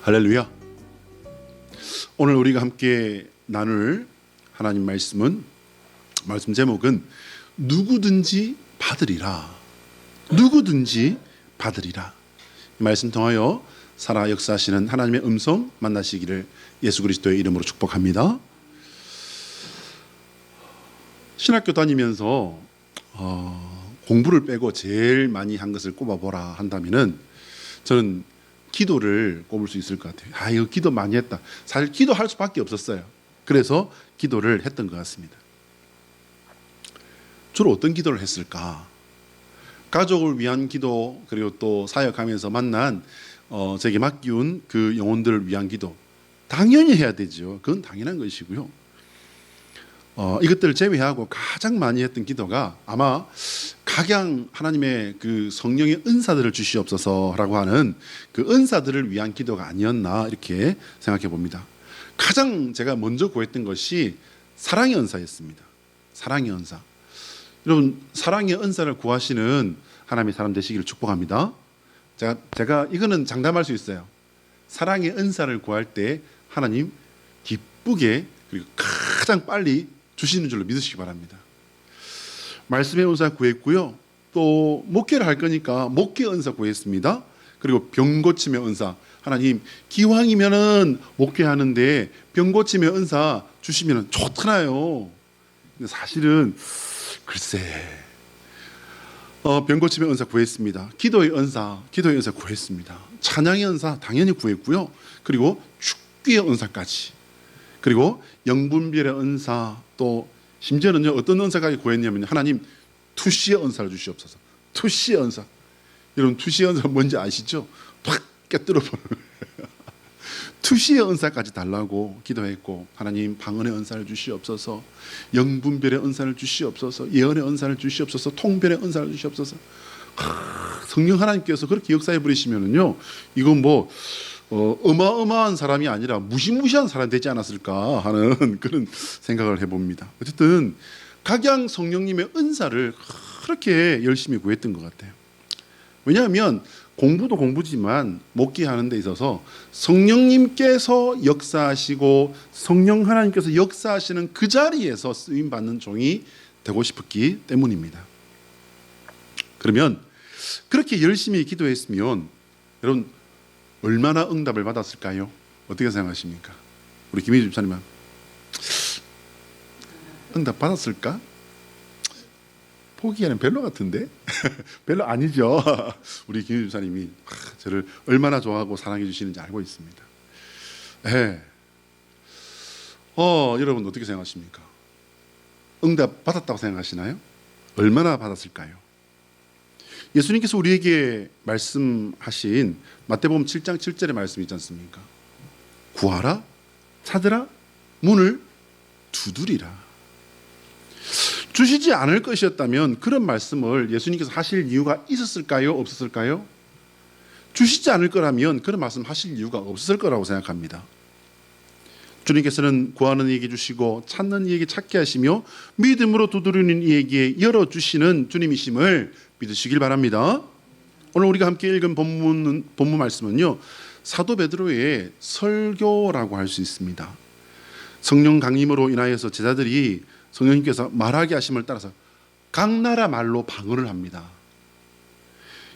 할렐루야. 오늘 우리가 함께 나눌 하나님 말씀 제목은 누구든지 받으리라. 누구든지 받으리라. 이 말씀 통하여 살아 역사하시는 하나님의 음성 만나시기를 예수 그리스도의 이름으로 축복합니다. 신학교 다니면서 공부를 빼고 제일 많이 한 것을 꼽아보라 한다면은 저는 기도를 꼽을 수 있을 것 같아요. 이거 기도 많이 했다. 사실 기도할 수밖에 없었어요. 그래서 기도를 했던 것 같습니다. 주로 어떤 기도를 했을까? 가족을 위한 기도, 그리고 또 사역하면서 만난 제게 맡기운 그 영혼들을 위한 기도, 당연히 해야 되죠. 그건 당연한 것이고요. 이것들을 제외하고 가장 많이 했던 기도가 아마 각양 하나님의 그 성령의 은사들을 주시옵소서라고 하는 그 은사들을 위한 기도가 아니었나 이렇게 생각해 봅니다. 가장 제가 먼저 구했던 것이 사랑의 은사였습니다. 사랑의 은사. 여러분, 사랑의 은사를 구하시는 하나님의 사람 되시기를 축복합니다. 제가 이거는 장담할 수 있어요. 사랑의 은사를 구할 때 하나님 기쁘게 그리고 가장 빨리 주시는 줄로 믿으시기 바랍니다. 말씀의 은사 구했고요. 또 목회를 할 거니까 목회 은사 구했습니다. 그리고 병 고침의 은사. 하나님 기왕이면은 목회하는데 병 고침의 은사 주시면 좋잖아요. 근데 사실은 글쎄 병 고침의 은사 구했습니다. 기도의 은사 구했습니다. 찬양의 은사 당연히 구했고요. 그리고 축기의 은사까지. 그리고 영분별의 은사, 또 심지어는요 어떤 은사까지 구했냐면 하나님 투시의 은사를 주시옵소서. 투시의 은사. 여러분 투시의 은사가 뭔지 아시죠? 팍 깨뜨려버리는 투시의 은사까지 달라고 기도했고, 하나님 방언의 은사를 주시옵소서, 영분별의 은사를 주시옵소서, 예언의 은사를 주시옵소서, 통변의 은사를 주시옵소서. 성령 하나님께서 그렇게 역사해 버리시면은요 이건 뭐 어마어마한 사람이 아니라 무시무시한 사람이 되지 않았을까 하는 그런 생각을 해봅니다. 어쨌든 각양 성령님의 은사를 그렇게 열심히 구했던 것 같아요. 왜냐하면 공부도 공부지만 목회하는 데 있어서 성령님께서 역사하시고 성령 하나님께서 역사하시는 그 자리에서 쓰임받는 종이 되고 싶었기 때문입니다. 그러면 그렇게 열심히 기도했으면 여러분 얼마나 응답을 받았을까요? 어떻게 생각하십니까? 우리 김희주 집사님은 응답 받았을까? 보기에는 별로 같은데? 별로 아니죠. 우리 김희주 집사님이 저를 얼마나 좋아하고 사랑해 주시는지 알고 있습니다. 네. 여러분 어떻게 생각하십니까? 응답 받았다고 생각하시나요? 얼마나 받았을까요? 예수님께서 우리에게 말씀하신 마태복음 7장 7절의 말씀이 있지 않습니까? 구하라, 찾으라, 문을 두드리라. 주시지 않을 것이었다면 그런 말씀을 예수님께서 하실 이유가 있었을까요? 없었을까요? 주시지 않을 거라면 그런 말씀 하실 이유가 없었을 거라고 생각합니다. 주님께서는 구하는 이에게 주시고 찾는 이에게 찾게 하시며 믿음으로 두드리는 이에게 열어주시는 주님이심을 믿으시길 바랍니다. 오늘 우리가 함께 읽은 본문 말씀은요 사도 베드로의 설교라고 할 수 있습니다. 성령 강림으로 인하여서 제자들이 성령님께서 말하게 하심을 따라서 각 나라 말로 방언을 합니다.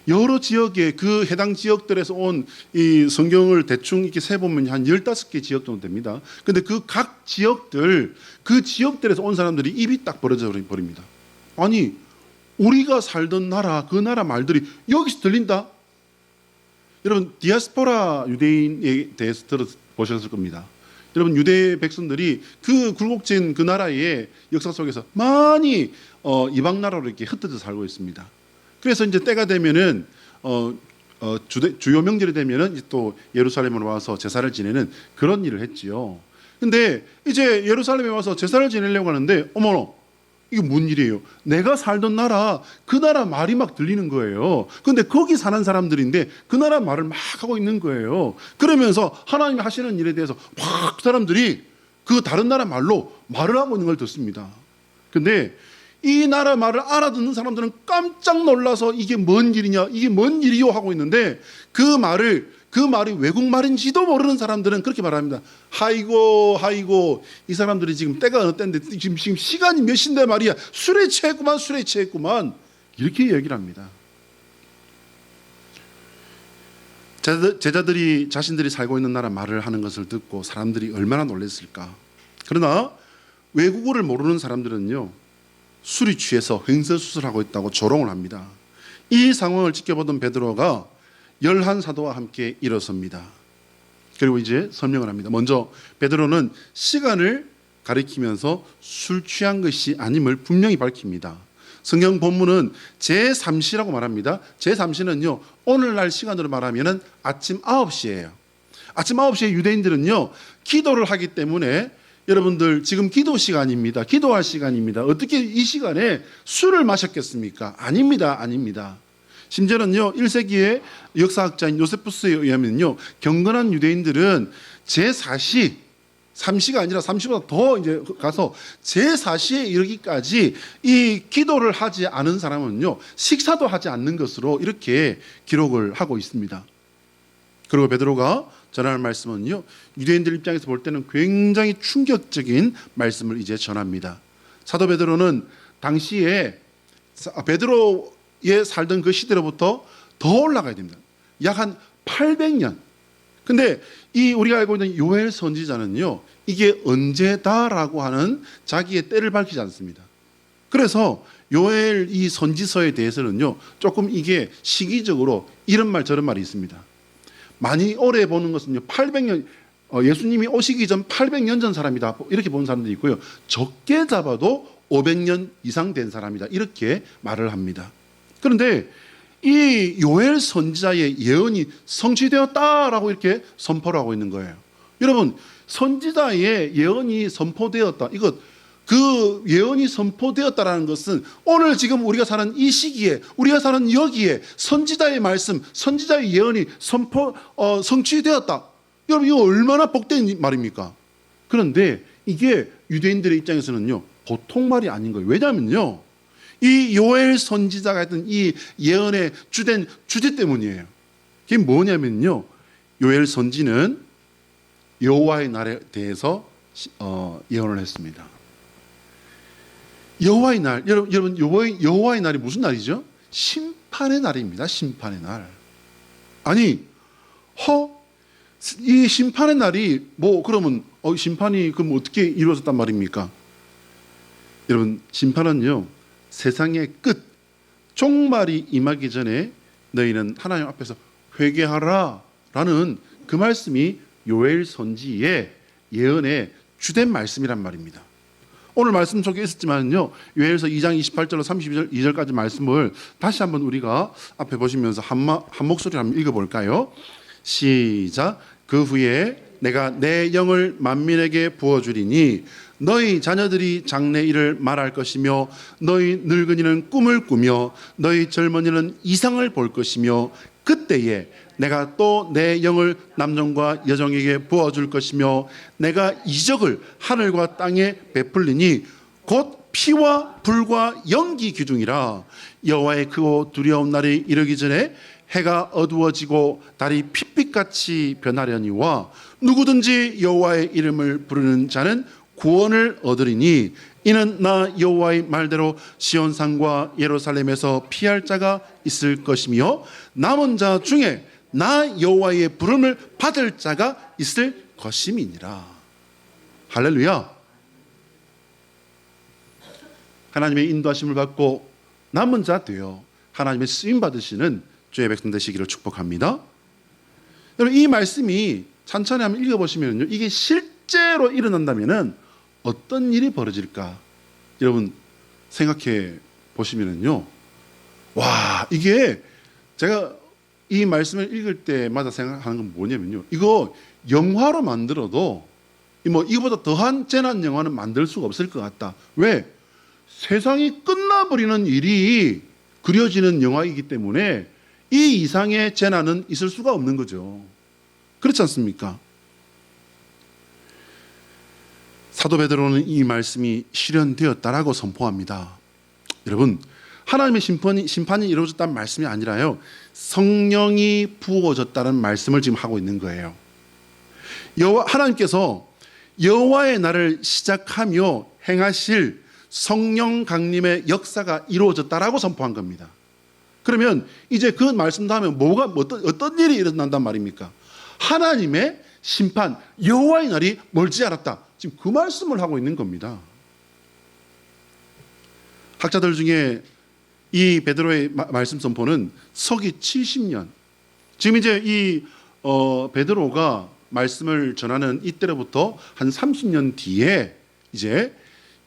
여러 지역의 그 해당 지역들에서 온 이 성경을 대충 이렇게 세보면 한 15개 지역 정도 됩니다. 근데 그 각 지역들, 그 지역들에서 온 사람들이 입이 딱 벌어져 버립니다. 아니, 우리가 살던 나라, 그 나라 말들이 여기서 들린다? 여러분, 디아스포라 유대인에 대해서 들어보셨을 겁니다. 여러분, 유대 백성들이 그 굴곡진 그 나라의 역사 속에서 많이 이방 나라로 이렇게 흩어져 살고 있습니다. 그래서 이제 때가 되면은 주요 명절이 되면은 또 예루살렘으로 와서 제사를 지내는 그런 일을 했지요. 근데 이제 예루살렘에 와서 제사를 지내려고 하는데 어머나 이게 뭔 일이에요? 내가 살던 나라, 그 나라 말이 막 들리는 거예요. 근데 거기 사는 사람들인데 그 나라 말을 막 하고 있는 거예요. 그러면서 하나님이 하시는 일에 대해서 확 사람들이 그 다른 나라 말로 말을 하고 있는 걸 듣습니다. 근데 이 나라 말을 알아듣는 사람들은 깜짝 놀라서 이게 뭔 일이냐, 이게 뭔 일이요 하고 있는데 그 말을 그 말이 외국말인지도 모르는 사람들은 그렇게 말합니다. 하이고 하이고, 이 사람들이 지금 때가 어느 때인데 지금 시간이 몇 시인데 말이야, 술에 취했구만, 술에 취했구만, 이렇게 얘기를 합니다. 제자들이 자신들이 살고 있는 나라 말을 하는 것을 듣고 사람들이 얼마나 놀랐을까. 그러나 외국어를 모르는 사람들은요, 술이 취해서 횡설수설하고 있다고 조롱을 합니다. 이 상황을 지켜보던 베드로가 11사도와 함께 일어섭니다. 그리고 이제 설명을 합니다. 먼저 베드로는 시간을 가리키면서 술 취한 것이 아님을 분명히 밝힙니다. 성경 본문은 제3시라고 말합니다. 제3시는요, 오늘날 시간으로 말하면 아침 9시예요. 아침 9시에 유대인들은요, 기도를 하기 때문에, 여러분들 지금 기도 시간입니다. 기도할 시간입니다. 어떻게 이 시간에 술을 마셨겠습니까? 아닙니다. 아닙니다. 심지어는요, 1세기의 역사학자인 요세푸스에 의하면요, 경건한 유대인들은 제4시, 3시가 아니라 3시보다 더 이제 가서 제4시에 이르기까지 이 기도를 하지 않은 사람은요, 식사도 하지 않는 것으로 이렇게 기록을 하고 있습니다. 그리고 베드로가 전하는 말씀은요, 유대인들 입장에서 볼 때는 굉장히 충격적인 말씀을 이제 전합니다. 사도 베드로는 당시에 베드로에 살던 그 시대로부터 더 올라가야 됩니다. 약 한 800년. 근데 이 우리가 알고 있는 요엘 선지자는요, 이게 언제다라고 하는 자기의 때를 밝히지 않습니다. 그래서 요엘 이 선지서에 대해서는요, 조금 이게 시기적으로 이런 말 저런 말이 있습니다. 많이 오래 보는 것은요, 800년, 예수님이 오시기 전 800년 전 사람이다, 이렇게 보는 사람들이 있고요, 적게 잡아도 500년 이상 된 사람이다, 이렇게 말을 합니다. 그런데 이 요엘 선지자의 예언이 성취되었다라고 이렇게 선포를 하고 있는 거예요. 여러분, 선지자의 예언이 선포되었다, 이것, 그 예언이 선포되었다라는 것은 오늘 지금 우리가 사는 이 시기에, 우리가 사는 여기에 선지자의 말씀, 선지자의 예언이 성취되었다. 여러분, 이거 얼마나 복된 말입니까? 그런데 이게 유대인들의 입장에서는요, 보통 말이 아닌 거예요. 왜냐하면요, 이 요엘 선지자가 했던 이 예언의 주된 주제 때문이에요. 그게 뭐냐면요, 요엘 선지는 여호와의 날에 대해서 예언을 했습니다. 여호와의 날, 여러분, 여호와의 날이 무슨 날이죠? 심판의 날입니다. 심판의 날. 아니, 이 심판의 날이 그러면 심판이 그럼 어떻게 이루어졌단 말입니까? 여러분, 심판은요, 세상의 끝, 종말이 임하기 전에 너희는 하나님 앞에서 회개하라 라는 그 말씀이 요엘 선지의 예언의 주된 말씀이란 말입니다. 오늘 말씀 속에 있었지만요, 요엘서 2장 28절로 32절까지 말씀을 다시 한번 우리가 앞에 보시면서 한 목소리로 한번 읽어볼까요? 시작. 그 후에 내가 내 영을 만민에게 부어주리니 너희 자녀들이 장래일을 말할 것이며 너희 늙은이는 꿈을 꾸며 너희 젊은이는 이상을 볼 것이며 그때에 내가 또 내 영을 남종과 여종에게 부어줄 것이며 내가 이적을 하늘과 땅에 베풀리니 곧 피와 불과 연기 기둥이라. 여호와의 크고 두려운 날이 이르기 전에 해가 어두워지고 달이 핏빛같이 변하려니와 누구든지 여호와의 이름을 부르는 자는 구원을 얻으리니 이는 나 여호와의 말대로 시온산과 예루살렘에서 피할 자가 있을 것이며 남은 자 중에 나 여호와의 부름을 받을 자가 있을 것임이니라. 할렐루야. 하나님의 인도하심을 받고 남은 자 되어 하나님의 쓰임 받으시는 주의 백성 되시기를 축복합니다. 여러분, 이 말씀이 찬찬히 한번 읽어보시면요, 이게 실제로 일어난다면은 어떤 일이 벌어질까? 여러분 생각해 보시면은요, 와, 이게 제가 이 말씀을 읽을 때마다 생각하는 건 뭐냐면요, 이거 영화로 만들어도 이거보다 더한 재난 영화는 만들 수가 없을 것 같다. 왜? 세상이 끝나버리는 일이 그려지는 영화이기 때문에 이 이상의 재난은 있을 수가 없는 거죠. 그렇지 않습니까? 사도 베드로는 이 말씀이 실현되었다라고 선포합니다. 여러분, 하나님의 심판이 이루어졌다는 말씀이 아니라요, 성령이 부어졌다는 말씀을 지금 하고 있는 거예요. 하나님께서 여호와의 날을 시작하며 행하실 성령 강림의 역사가 이루어졌다라고 선포한 겁니다. 그러면 이제 그 말씀 다음에 어떤 일이 일어난단 말입니까? 하나님의 심판, 여호와의 날이 멀지 않았다. 지금 그 말씀을 하고 있는 겁니다. 학자들 중에 이 베드로의 말씀 선포는 서기 70년. 지금 이제 이 베드로가 말씀을 전하는 이때로부터 한 30년 뒤에 이제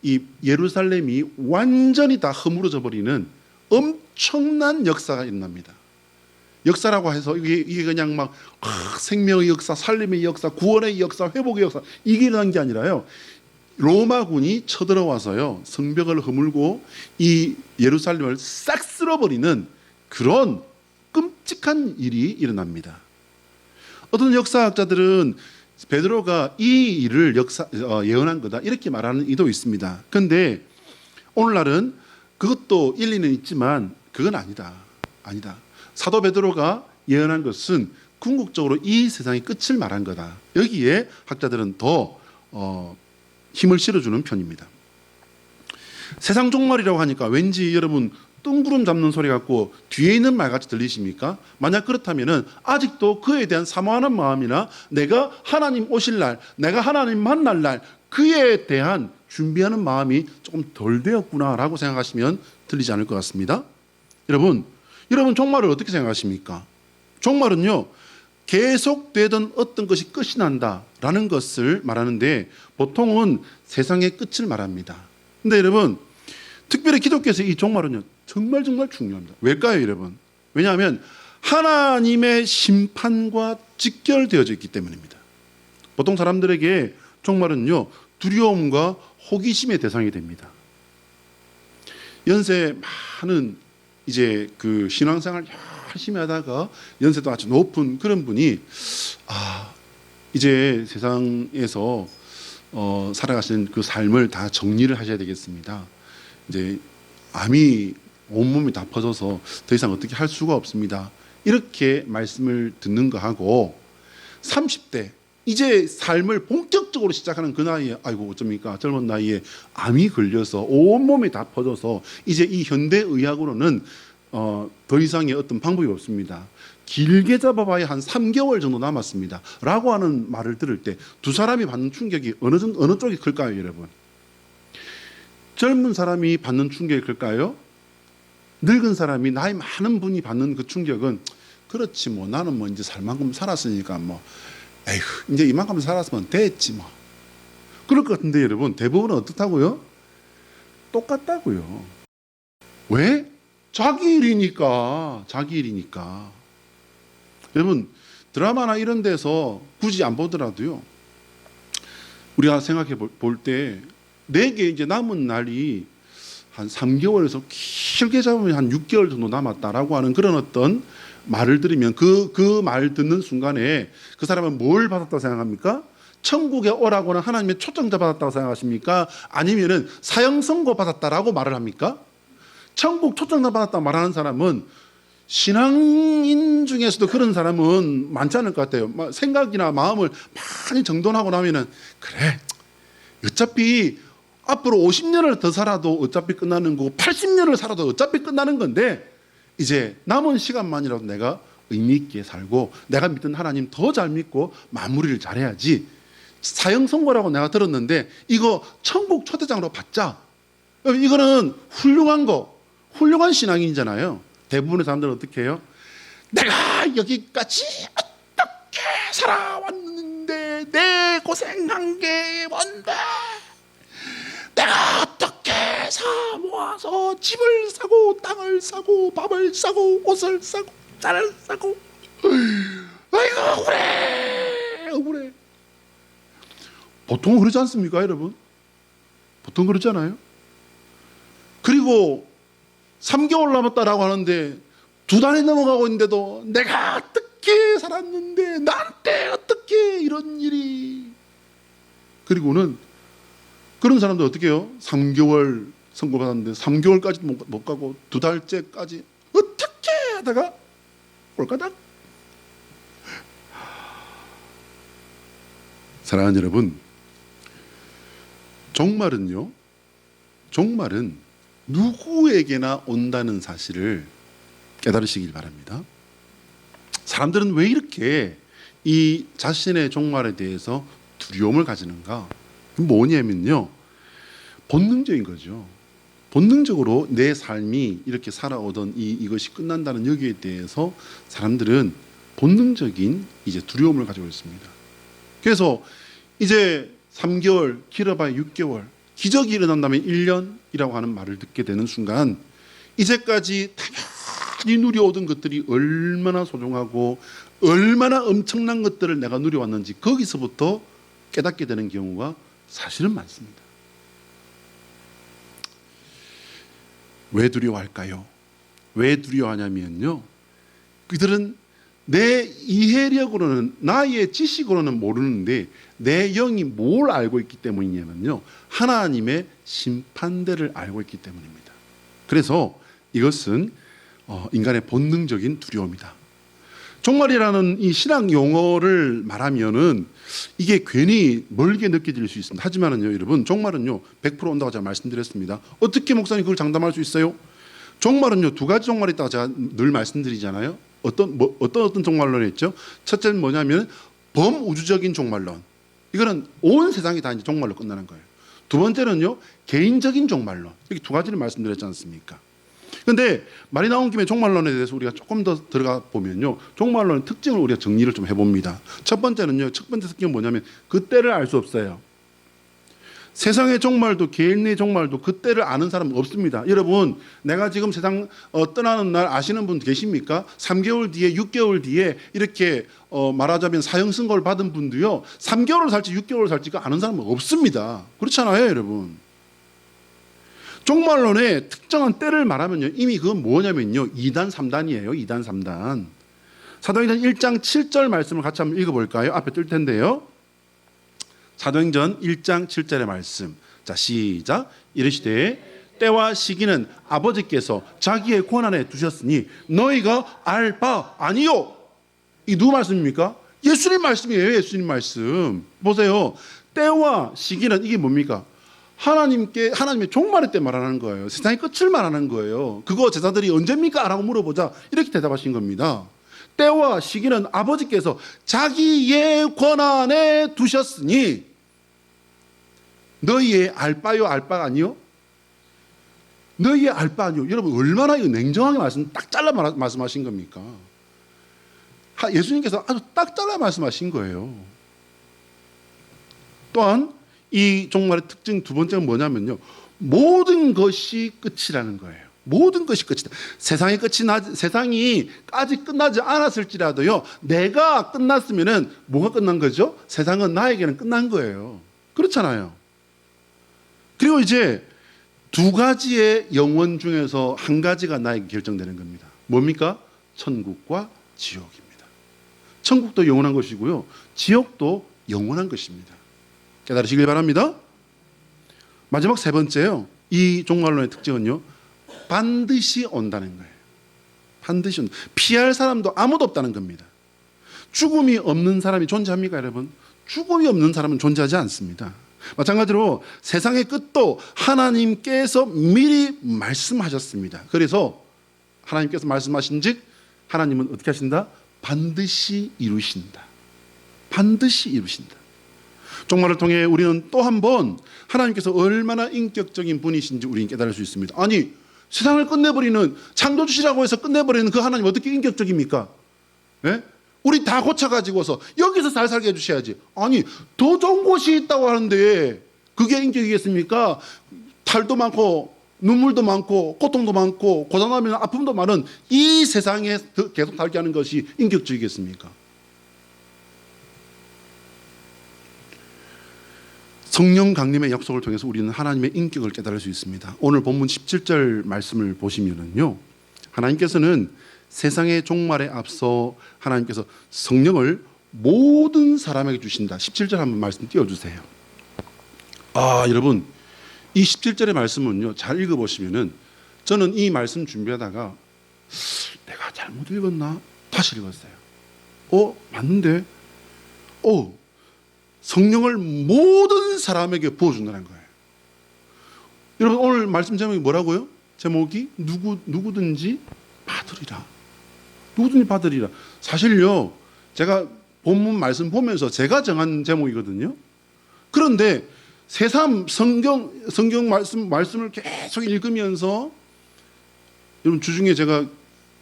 이 예루살렘이 완전히 다 허물어져 버리는 엄청난 역사가 일어납니다. 역사라고 해서 이게 그냥 막 생명의 역사, 살림의 역사, 구원의 역사, 회복의 역사 이게 일어난 게 아니라요, 로마군이 쳐들어와서요 성벽을 허물고 이 예루살렘을 싹 쓸어버리는 그런 끔찍한 일이 일어납니다. 어떤 역사학자들은 베드로가 이 일을 예언한 거다 이렇게 말하는 이도 있습니다. 그런데 오늘날은 그것도 일리는 있지만 그건 아니다. 사도 베드로가 예언한 것은 궁극적으로 이 세상의 끝을 말한 거다. 여기에 학자들은 더 힘을 실어주는 편입니다. 세상 종말이라고 하니까 왠지 여러분 뜬구름 잡는 소리 같고 뒤에 있는 말같이 들리십니까? 만약 그렇다면 아직도 그에 대한 사모하는 마음이나 내가 하나님 오실 날, 내가 하나님 만날 날 그에 대한 준비하는 마음이 조금 덜 되었구나라고 생각하시면 틀리지 않을 것 같습니다. 여러분 종말을 어떻게 생각하십니까? 종말은요, 계속되던 어떤 것이 끝이 난다라는 것을 말하는데 보통은 세상의 끝을 말합니다. 근데 여러분, 특별히 기독교에서 이 종말은요 정말 중요합니다. 왜일까요, 여러분? 왜냐하면 하나님의 심판과 직결되어져 있기 때문입니다. 보통 사람들에게 종말은요 두려움과 호기심의 대상이 됩니다. 연세 많은 이제 그 신앙생활 열심히 하다가 연세도 아주 높은 그런 분이 이제 세상에서 살아가시는 그 삶을 다 정리를 하셔야 되겠습니다. 이제 암이 온몸이 다 퍼져서 더 이상 어떻게 할 수가 없습니다. 이렇게 말씀을 듣는 거하고 30대 이제 삶을 본격적으로 시작하는 그 나이에 아이고 어쩝니까? 젊은 나이에 암이 걸려서 온몸이 다 퍼져서 이제 이 현대의학으로는 더 이상의 어떤 방법이 없습니다. 길게 잡아봐야 한 3개월 정도 남았습니다. 라고 하는 말을 들을 때 두 사람이 받는 충격이 어느 쪽이 클까요, 여러분? 젊은 사람이 받는 충격이 클까요? 늙은 사람이 나이 많은 분이 받는 그 충격은 그렇지 뭐 나는 뭐 이제 살 만큼 살았으니까 뭐 에휴 이제 이만큼 살았으면 됐지 뭐 그럴 것 같은데 여러분 대부분은 어떻다고요? 똑같다고요. 왜? 자기 일이니까. 여러분 드라마나 이런 데서 굳이 안 보더라도요 우리가 생각해 볼 때 내게 이제 남은 날이 한 3개월에서 길게 잡으면 한 6개월 정도 남았다라고 하는 그런 어떤 말을 들으면 그 말 듣는 순간에 그 사람은 뭘 받았다고 생각합니까? 천국에 오라고는 하나님의 초청자 받았다고 생각하십니까? 아니면은 사형 선고 받았다라고 말을 합니까? 천국 초청자 받았다고 말하는 사람은 신앙인 중에서도 그런 사람은 많지 않을 것 같아요. 생각이나 마음을 많이 정돈하고 나면은 그래 어차피 앞으로 50년을 더 살아도 어차피 끝나는 거고 80년을 살아도 어차피 끝나는 건데 이제 남은 시간만이라도 내가 의미 있게 살고 내가 믿던 하나님 더 잘 믿고 마무리를 잘해야지. 사형 선고라고 내가 들었는데 이거 천국 초대장으로 받자. 이거는 훌륭한 신앙인이잖아요. 대부분의 사람들은 어떻게 해요? 내가 여기까지 어떻게 살아왔는데 내 고생한 게 뭔데? 내가 어떻게 사 모아서 집을 사고 땅을 사고 밥을 사고 옷을 사고 쌀을 사고 아이고 억울해. 보통 그러지 않습니까, 여러분? 보통 그러잖아요. 그리고 3개월 남았다라고 하는데 2달이 넘어가고 있는데도 내가 어떻게 살았는데 나한테 어떻게 이런 일이. 그리고는 그런 사람들 어떻게 해요? 3개월, 선고받았는데 3개월까지 못 가고 2달째까지 어떻게 하다가 꼴까닥. 사랑하는 여러분, 종말은 누구에게나 온다는 사실을 깨달으시길 바랍니다. 사람들은 왜 이렇게 이 자신의 종말에 대해서 두려움을 가지는가? 뭐냐면요, 본능적인 거죠. 본능적으로 내 삶이 이렇게 살아오던 이것이 끝난다는 여기에 대해서 사람들은 본능적인 이제 두려움을 가지고 있습니다. 그래서 이제 3개월, 길어봐야 6개월, 기적이 일어난다면 1년이라고 하는 말을 듣게 되는 순간 이제까지 당연히 누려오던 것들이 얼마나 소중하고 얼마나 엄청난 것들을 내가 누려왔는지 거기서부터 깨닫게 되는 경우가 사실은 많습니다. 왜 두려워할까요? 왜 두려워하냐면요, 그들은 내 이해력으로는, 나의 지식으로는 모르는데 내 영이 뭘 알고 있기 때문이냐면요, 하나님의 심판대를 알고 있기 때문입니다. 그래서 이것은 인간의 본능적인 두려움이다. 종말이라는 이 신학 용어를 말하면은 이게 괜히 멀게 느껴질 수 있습니다. 하지만은요, 여러분, 종말은요 100% 온다고 제가 말씀드렸습니다. 어떻게 목사님 그걸 장담할 수 있어요? 종말은요 2가지 종말이 있다고 제가 늘 말씀드리잖아요. 어떤 종말론이 있죠? 첫째는 뭐냐면 범우주적인 종말론. 이거는 온 세상이 다 이제 종말로 끝나는 거예요. 두 번째는요, 개인적인 종말론. 이렇게 2가지를 말씀드렸지 않습니까? 그런데 말이 나온 김에 종말론에 대해서 우리가 조금 더 들어가 보면요, 종말론의 특징을 우리가 정리를 좀 해봅니다. 첫 번째 특징은 뭐냐면 그때를 알 수 없어요. 세상의 종말도 개인의 종말도 그때를 아는 사람은 없습니다. 여러분, 내가 지금 세상 떠나는 날 아시는 분 계십니까? 3개월 뒤에 6개월 뒤에 이렇게 말하자면 사형 선고를 받은 분도요 3개월을 살지 6개월을 살지가 아는 사람은 없습니다. 그렇잖아요, 여러분. 종말론의 특정한 때를 말하면요, 이미 그건 뭐냐면요 2단 3단이에요. 2단 3단. 사도행전 1장 7절 말씀을 같이 한번 읽어볼까요? 앞에 뜰 텐데요. 사도행전 1장 7절의 말씀. 자, 시작. 이르시되 때와 시기는 아버지께서 자기의 권한에 두셨으니 너희가 알 바 아니요. 이 누구 말씀입니까? 예수님 말씀이에요. 예수님 말씀. 보세요. 때와 시기는 이게 뭡니까? 하나님의 종말의 때 말하는 거예요. 세상의 끝을 말하는 거예요. 그거 제자들이 언제입니까? 라고 물어보자 이렇게 대답하신 겁니다. 때와 시기는 아버지께서 자기의 권한에 두셨으니 너희의 알 바요, 알 바가 아니요? 너희의 알 바 아니요? 여러분, 얼마나 이거 냉정하게 딱 잘라 말씀하신 겁니까? 예수님께서 아주 딱 잘라 말씀하신 거예요. 또한 이 종말의 특징 두 번째는 뭐냐면요, 모든 것이 끝이라는 거예요. 모든 것이 끝이다. 세상이 아직 끝나지 않았을지라도요, 내가 끝났으면은 뭐가 끝난 거죠? 세상은 나에게는 끝난 거예요. 그렇잖아요. 그리고 이제 2가지의 영원 중에서 한 가지가 나에게 결정되는 겁니다. 뭡니까? 천국과 지옥입니다. 천국도 영원한 것이고요, 지옥도 영원한 것입니다. 깨달으시길 바랍니다. 마지막 3번째요. 이 종말론의 특징은요, 반드시 온다는 거예요. 반드시 온다. 피할 사람도 아무도 없다는 겁니다. 죽음이 없는 사람이 존재합니까, 여러분? 죽음이 없는 사람은 존재하지 않습니다. 마찬가지로 세상의 끝도 하나님께서 미리 말씀하셨습니다. 그래서 하나님께서 말씀하신 즉 하나님은 어떻게 하신다? 반드시 이루신다. 반드시 이루신다. 종말을 통해 우리는 또 한 번 하나님께서 얼마나 인격적인 분이신지 우리는 깨달을 수 있습니다. 아니, 세상을 끝내버리는, 창조주시라고 해서 끝내버리는 그 하나님 어떻게 인격적입니까? 예? 우리 다 고쳐가지고서 여기서 잘 살게 해주셔야지. 아니, 더 좋은 곳이 있다고 하는데 그게 인격이겠습니까? 탈도 많고 눈물도 많고 고통도 많고 고단하면 아픔도 많은 이 세상에 계속 살게 하는 것이 인격적이겠습니까? 성령 강림의 약속을 통해서 우리는 하나님의 인격을 깨달을 수 있습니다. 오늘 본문 17절 말씀을 보시면은요, 하나님께서는 세상의 종말에 앞서 하나님께서 성령을 모든 사람에게 주신다. 17절 한번 말씀 띄워주세요. 여러분, 이 17절의 말씀은요, 잘 읽어보시면은 저는 이 말씀 준비하다가 내가 잘못 읽었나? 다시 읽었어요. 맞는데? 성령을 모든 사람에게 부어준다는 거예요. 여러분, 오늘 말씀 제목이 뭐라고요? 제목이 누구든지 받으리라. 누구든지 받으리라. 사실요, 제가 본문 말씀 보면서 제가 정한 제목이거든요. 그런데 새삼 성경 말씀을 계속 읽으면서, 여러분, 주중에 제가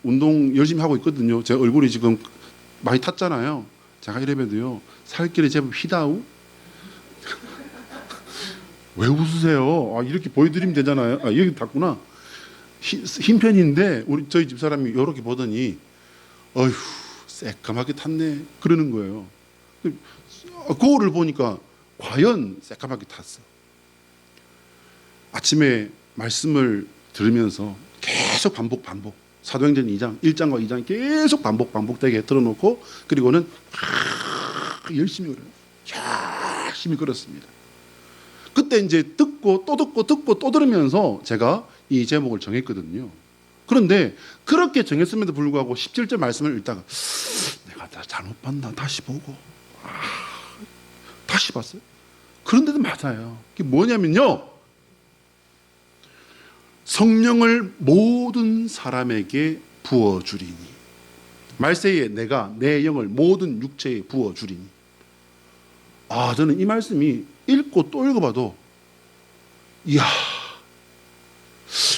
운동 열심히 하고 있거든요. 제 얼굴이 지금 많이 탔잖아요. 제가 이래봬도요, 살길이 제법 휘다우. 왜 웃으세요? 이렇게 보여드리면 되잖아요. 여기 탔구나. 흰 편인데 저희 집 사람이 이렇게 보더니 어휴, 새까맣게 탔네 그러는 거예요. 거울을 보니까 과연 새까맣게 탔어. 아침에 말씀을 들으면서 계속 반복 사도행전 2장 1장과 2장 계속 반복되게 들어놓고, 그리고는 열심히 걸었습니다. 그때 이제 듣고 또 들으면서 제가 이 제목을 정했거든요. 그런데 그렇게 정했음에도 불구하고 17절 말씀을 읽다가 내가 잘못 봤나 다시 보고 다시 봤어요. 그런데도 맞아요. 그게 뭐냐면요, 성령을 모든 사람에게 부어주리니, 말세에 내가 내 영을 모든 육체에 부어주리니. 저는 이 말씀이 읽고 또 읽어봐도 이야,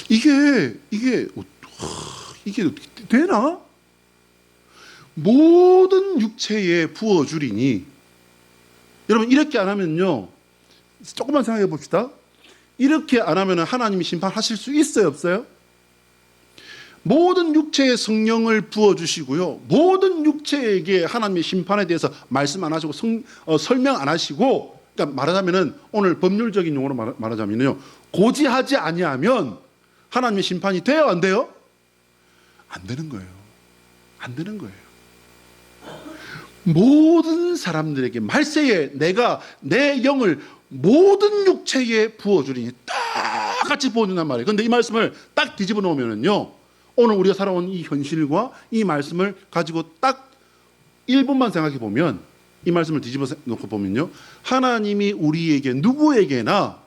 이게 되나? 모든 육체에 부어주리니. 여러분, 이렇게 안 하면요, 조금만 생각해 봅시다. 이렇게 안 하면 하나님이 심판하실 수 있어요, 없어요? 모든 육체에 성령을 부어주시고요, 모든 육체에게 하나님의 심판에 대해서 말씀 안 하시고 설명 안 하시고, 그러니까 말하자면은, 오늘 법률적인 용어로 말하자면요, 고지하지 아니하면 하나님의 심판이 돼요, 안 돼요? 안 되는 거예요. 안 되는 거예요. 모든 사람들에게 말세에 내가 내 영을 모든 육체에 부어주리니, 똑같이 부어준단 말이에요. 그런데 이 말씀을 딱 뒤집어 놓으면요, 오늘 우리가 살아온 이 현실과 이 말씀을 가지고 딱 1분만 생각해 보면, 이 말씀을 뒤집어 놓고 보면요, 하나님이 우리에게 누구에게나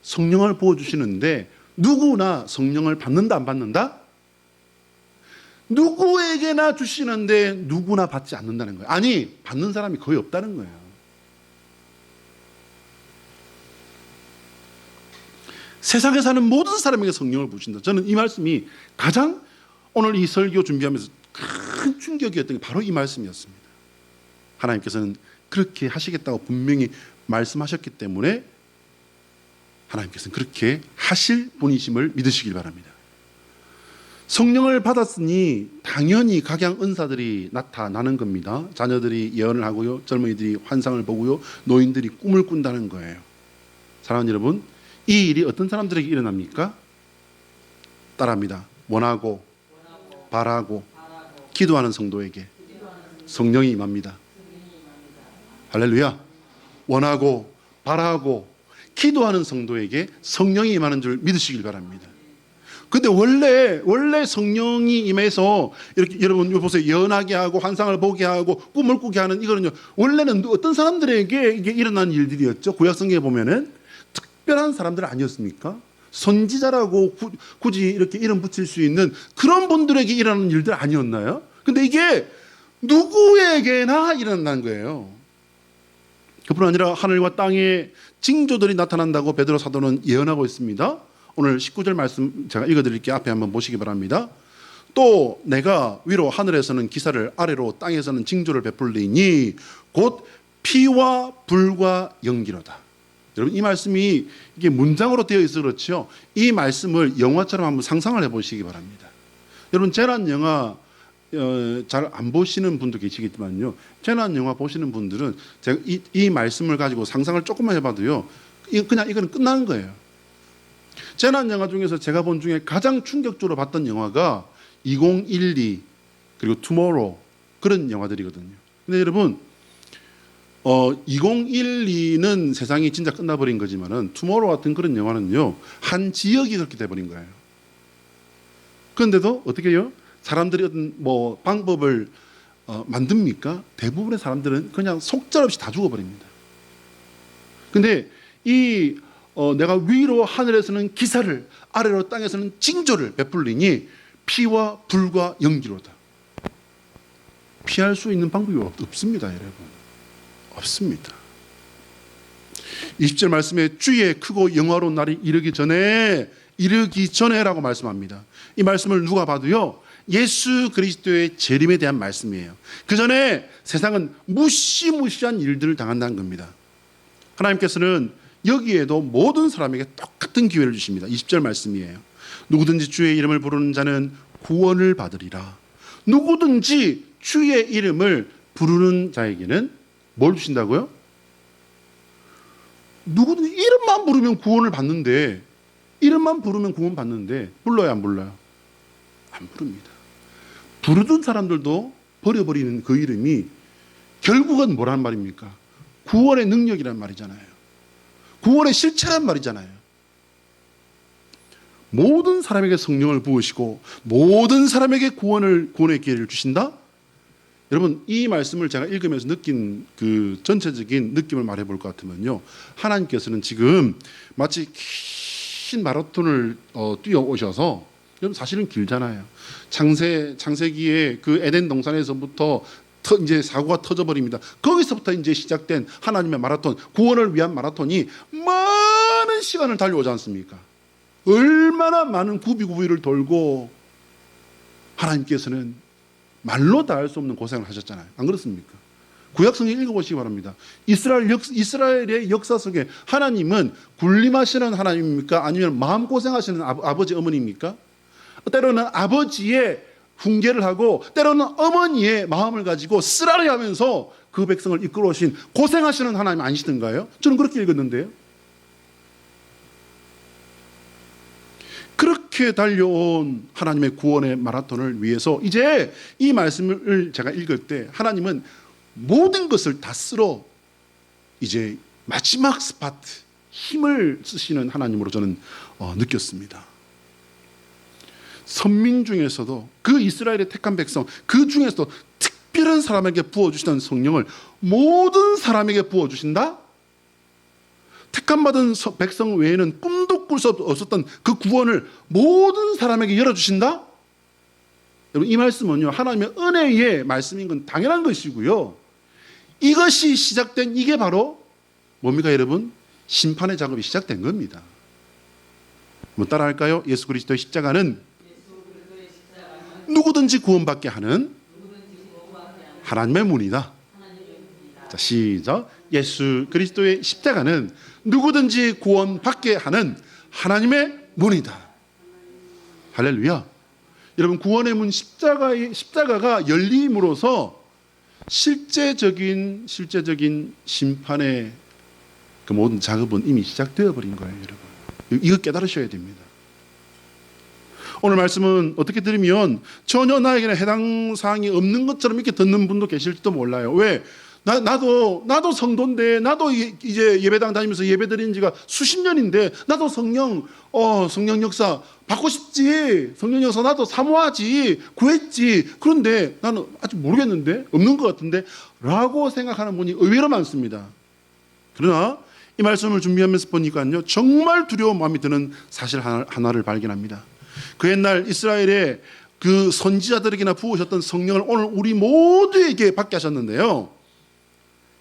성령을 부어주시는데 누구나 성령을 받는다 안 받는다? 누구에게나 주시는데 누구나 받지 않는다는 거예요. 아니, 받는 사람이 거의 없다는 거예요. 세상에 사는 모든 사람에게 성령을 부으신다. 저는 이 말씀이 가장 오늘 이 설교 준비하면서 큰 충격이었던 게 바로 이 말씀이었습니다. 하나님께서는 그렇게 하시겠다고 분명히 말씀하셨기 때문에 하나님께서는 그렇게 하실 분이심을 믿으시길 바랍니다. 성령을 받았으니 당연히 각양 은사들이 나타나는 겁니다. 자녀들이 예언을 하고요, 젊은이들이 환상을 보고요, 노인들이 꿈을 꾼다는 거예요. 사랑하는 여러분, 이 일이 어떤 사람들에게 일어납니까? 따라합니다. 원하고 바라고 기도하는 성도에게 성령이 임합니다. 할렐루야. 원하고 바라고 기도하는 성도에게 성령이 임하는 줄 믿으시길 바랍니다. 근데 원래 성령이 임해서 이렇게, 여러분 보세요, 예언하게 하고 환상을 보게 하고 꿈을 꾸게 하는 이거는요, 원래는 어떤 사람들에게 이게 일어난 일들이었죠? 구약성경에 보면은 특별한 사람들 아니었습니까? 선지자라고 굳이 이렇게 이름 붙일 수 있는 그런 분들에게 일어나는 일들 아니었나요? 근데 이게 누구에게나 일어난다는 거예요. 그뿐 아니라 하늘과 땅에 징조들이 나타난다고 베드로 사도는 예언하고 있습니다. 오늘 19절 말씀 제가 읽어드릴게요. 앞에 한번 보시기 바랍니다. 또 내가 위로 하늘에서는 기사를, 아래로 땅에서는 징조를 베풀리니 곧 피와 불과 연기로다. 여러분, 이 말씀이 이게 문장으로 되어 있어 그렇죠. 이 말씀을 영화처럼 한번 상상을 해보시기 바랍니다. 여러분, 재난 영화 잘 안 보시는 분도 계시겠지만요, 재난 영화 보시는 분들은 제가 이 말씀을 가지고 상상을 조금만 해봐도요, 이거는 끝나는 거예요. 재난 영화 중에서 제가 본 중에 가장 충격적으로 봤던 영화가 2012 그리고 투모로우, 그런 영화들이거든요. 근데 여러분, 2012는 세상이 진짜 끝나버린 거지만은 투모로우 같은 그런 영화는요, 한 지역이 그렇게 돼버린 거예요. 그런데도 어떻게 해요? 사람들이 어떤 뭐 방법을 만듭니까? 대부분의 사람들은 그냥 속절없이 다 죽어버립니다. 근데 내가 위로 하늘에서는 기사를, 아래로 땅에서는 징조를 베풀리니 피와 불과 연기로다. 피할 수 있는 방법이 없습니다, 여러분. 없습니다. 20절 말씀에 주의 크고 영화로운 날이 이르기 전에라고 말씀합니다. 이 말씀을 누가 봐도요, 예수 그리스도의 재림에 대한 말씀이에요. 그 전에 세상은 무시무시한 일들을 당한다는 겁니다. 하나님께서는 여기에도 모든 사람에게 똑같은 기회를 주십니다. 20절 말씀이에요. 누구든지 주의 이름을 부르는 자는 구원을 받으리라. 누구든지 주의 이름을 부르는 자에게는 뭘 주신다고요? 누구든지 이름만 부르면 구원을 받는데, 이름만 부르면 구원 받는데 불러요, 안 불러요? 안 부릅니다. 부르던 사람들도 버려버리는 그 이름이 결국은 뭐란 말입니까? 구원의 능력이란 말이잖아요. 구원의 실체란 말이잖아요. 모든 사람에게 성령을 부으시고 모든 사람에게 구원의 기회를 주신다? 여러분, 이 말씀을 제가 읽으면서 느낀 그 전체적인 느낌을 말해 볼 것 같으면요, 하나님께서는 지금 마치 긴 마라톤을 뛰어오셔서, 여러분 사실은 길잖아요. 창세기에 그 에덴 동산에서부터 이제 사고가 터져버립니다. 거기서부터 이제 시작된 하나님의 마라톤, 구원을 위한 마라톤이 많은 시간을 달려오지 않습니까? 얼마나 많은 구비구비를 돌고 하나님께서는 말로 다 할 수 없는 고생을 하셨잖아요. 안 그렇습니까? 구약성경 읽어보시기 바랍니다. 이스라엘의 역사 속에 하나님은 군림하시는 하나님입니까? 아니면 마음고생하시는 아버지 어머니입니까? 때로는 아버지의 훈계를 하고 때로는 어머니의 마음을 가지고 쓰라리 하면서 그 백성을 이끌어 오신 고생하시는 하나님 아니시던가요? 저는 그렇게 읽었는데요. 그렇게 달려온 하나님의 구원의 마라톤을 위해서 이제 이 말씀을 제가 읽을 때 하나님은 모든 것을 다 쓸어 이제 마지막 스파트, 힘을 쓰시는 하나님으로 저는 느꼈습니다. 선민 중에서도, 그 이스라엘의 택한 백성 그 중에서도 특별한 사람에게 부어주시던 성령을 모든 사람에게 부어주신다? 택함받은 백성 외에는 꿈도 꿀 수 없었던 그 구원을 모든 사람에게 열어주신다? 여러분, 이 말씀은요, 하나님의 은혜의 말씀인 건 당연한 것이고요, 이것이 시작된, 이게 바로 뭡니까 여러분? 심판의 작업이 시작된 겁니다. 뭐 따라 할까요? 예수 그리스도의 십자가는 누구든지 구원받게 하는 하나님의 문이다. 자, 시작. 예수 그리스도의 십자가는 누구든지 구원받게 하는 하나님의 문이다. 할렐루야. 여러분, 구원의 문, 십자가가 열림으로써 실제적인 심판의 그 모든 작업은 이미 시작되어 버린 거예요, 여러분. 이거 깨달으셔야 됩니다. 오늘 말씀은 어떻게 들으면 전혀 나에게는 해당 사항이 없는 것처럼 이렇게 듣는 분도 계실지도 몰라요. 왜? 나도 성도인데, 나도 이제 예배당 다니면서 예배 드리는 지가 수십 년인데, 나도 성령 역사 받고 싶지, 성령 역사 나도 사모하지, 구했지, 그런데 나는 아직 모르겠는데, 없는 것 같은데 라고 생각하는 분이 의외로 많습니다. 그러나 이 말씀을 준비하면서 보니까요, 정말 두려운 마음이 드는 사실 하나를 발견합니다. 그 옛날 이스라엘의 그 선지자들에게나 부으셨던 성령을 오늘 우리 모두에게 받게 하셨는데요,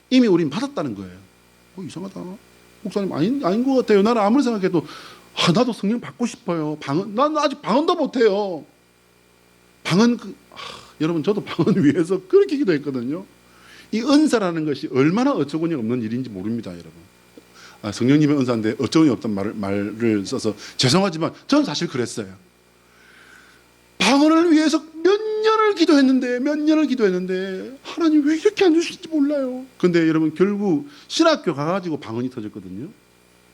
이미 우린 받았다는 거예요. 이상하다, 목사님 아닌 것 같아요. 나는 아무리 생각해도 나도 성령 받고 싶어요. 나는 아직 방언도 못해요. 여러분, 저도 방언 위해서 그렇게 기도했거든요. 이 은사라는 것이 얼마나 어처구니 없는 일인지 모릅니다, 여러분. 성령님의 은사인데 어처구니 없단 말을 써서 죄송하지만 저는 사실 그랬어요. 방언을 위해서 몇 년을 기도했는데 하나님 왜 이렇게 안 주실지 몰라요. 근데 여러분, 결국 신학교 가가지고 방언이 터졌거든요.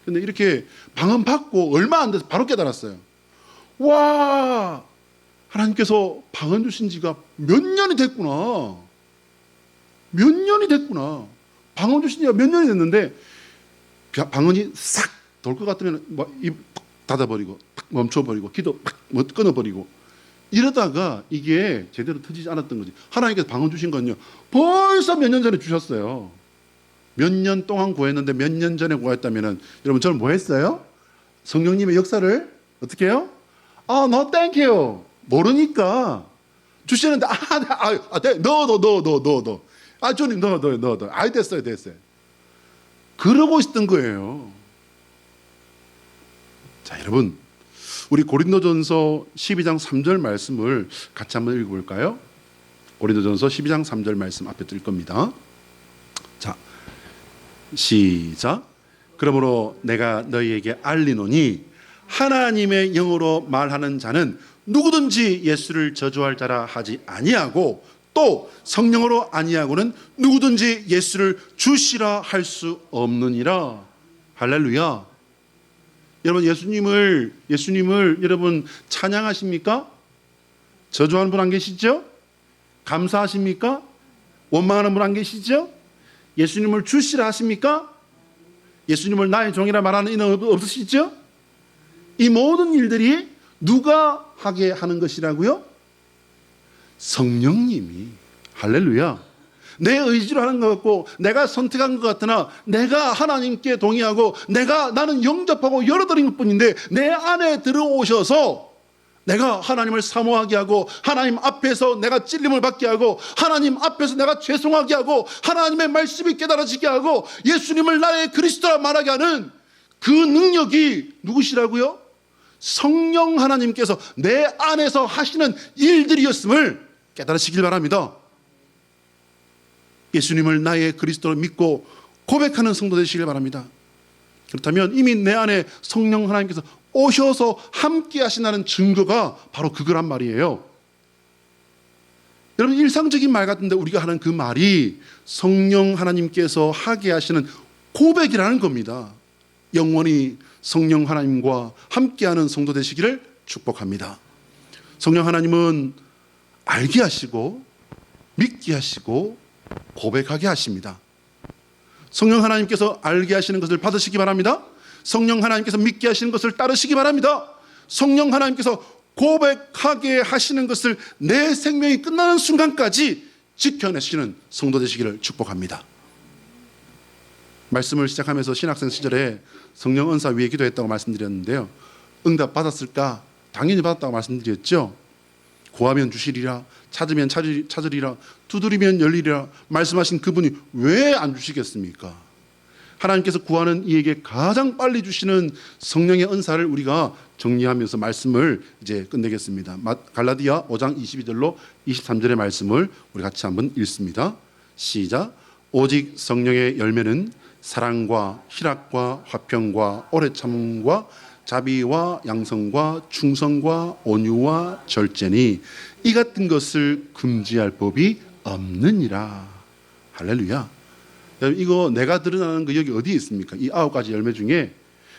근데 이렇게 방언 받고 얼마 안 돼서 바로 깨달았어요. 와, 하나님께서 방언 주신 지가 몇 년이 됐구나. 방언 주신 지가 몇 년이 됐는데 방언이 싹 돌 것 같으면 입 닫아버리고 탁 멈춰버리고 기도 팍 끊어버리고 이러다가 이게 제대로 터지지 않았던 거지. 하나님께서 방언 주신 건요 벌써 몇 년 전에 주셨어요. 몇 년 동안 구했는데 몇 년 전에 구했다면은 여러분 저는 뭐 했어요? 성령님의 역사를 어떻게 해요? no thank you. 모르니까 주시는데 너 주님 너 됐어요. 그러고 있었던 거예요. 자, 여러분 우리 고린도전서 12장 3절 말씀을 같이 한번 읽어볼까요? 고린도전서 12장 3절 말씀 앞에 뜰 겁니다. 자, 시작. 그러므로 내가 너희에게 알리노니 하나님의 영으로 말하는 자는 누구든지 예수를 저주할 자라 하지 아니하고 또 성령으로 아니하고는 누구든지 예수를 주시라 할 수 없느니라. 할렐루야. 여러분 예수님을 여러분 찬양하십니까? 저주하는 분 안 계시죠? 감사하십니까? 원망하는 분 안 계시죠? 예수님을 주시라 하십니까? 예수님을 나의 종이라 말하는 이는 없으시죠? 이 모든 일들이 누가 하게 하는 것이라고요? 성령님이. 할렐루야. 내 의지로 하는 것 같고 내가 선택한 것 같으나 내가 하나님께 동의하고 나는 영접하고 열어드린 것 뿐인데 내 안에 들어오셔서 내가 하나님을 사모하게 하고 하나님 앞에서 내가 찔림을 받게 하고 하나님 앞에서 내가 죄송하게 하고 하나님의 말씀이 깨달아지게 하고 예수님을 나의 그리스도라 말하게 하는 그 능력이 누구시라고요? 성령 하나님께서 내 안에서 하시는 일들이었음을 깨달으시길 바랍니다. 예수님을 나의 그리스도로 믿고 고백하는 성도 되시길 바랍니다. 그렇다면 이미 내 안에 성령 하나님께서 오셔서 함께 하신다는 증거가 바로 그거란 말이에요. 여러분 일상적인 말 같은데 우리가 하는 그 말이 성령 하나님께서 하게 하시는 고백이라는 겁니다. 영원히 성령 하나님과 함께하는 성도 되시기를 축복합니다. 성령 하나님은 알게 하시고 믿게 하시고 고백하게 하십니다. 성령 하나님께서 알게 하시는 것을 받으시기 바랍니다. 성령 하나님께서 믿게 하시는 것을 따르시기 바랍니다. 성령 하나님께서 고백하게 하시는 것을 내 생명이 끝나는 순간까지 지켜내시는 성도 되시기를 축복합니다. 말씀을 시작하면서 신학생 시절에 성령 은사 위에 기도했다고 말씀드렸는데요. 응답 받았을까? 당연히 받았다고 말씀드렸죠. 구하면 주시리라, 찾으면 찾으리라, 두드리면 열리리라 말씀하신 그분이 왜 안 주시겠습니까? 하나님께서 구하는 이에게 가장 빨리 주시는 성령의 은사를 우리가 정리하면서 말씀을 이제 끝내겠습니다. 갈라디아 5장 22절로 23절의 말씀을 우리 같이 한번 읽습니다. 시작. 오직 성령의 열매는 사랑과 희락과 화평과 오래 참음과 자비와 양성과 충성과 온유와 절제니 이 같은 것을 금지할 법이 없느니라. 할렐루야. 이거 내가 드러나는 거 여기 어디에 있습니까? 이 9가지 열매 중에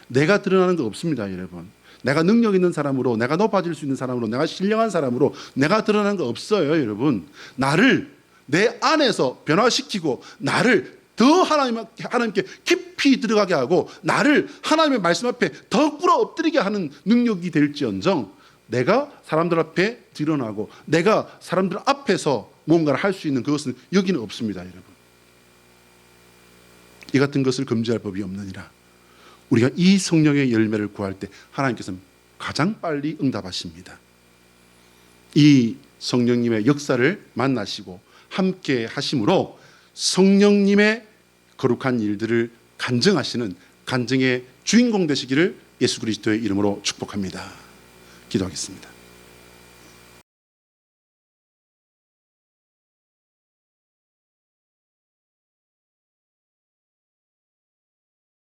내가 드러나는 거 없습니다, 여러분. 내가 능력 있는 사람으로, 내가 높아질 수 있는 사람으로, 내가 신령한 사람으로 내가 드러나는 거 없어요, 여러분. 나를 내 안에서 변화시키고 나를 더 하나님께 깊이 들어가게 하고 나를 하나님의 말씀 앞에 더 꿇어 엎드리게 하는 능력이 될지언정 내가 사람들 앞에 드러나고 내가 사람들 앞에서 뭔가를 할 수 있는 그것은 여기는 없습니다, 여러분. 이 같은 것을 금지할 법이 없느니라. 우리가 이 성령의 열매를 구할 때 하나님께서는 가장 빨리 응답하십니다. 이 성령님의 역사를 만나시고 함께 하심으로 성령님의 거룩한 일들을 간증하시는 간증의 주인공 되시기를 예수 그리스도의 이름으로 축복합니다. 기도하겠습니다.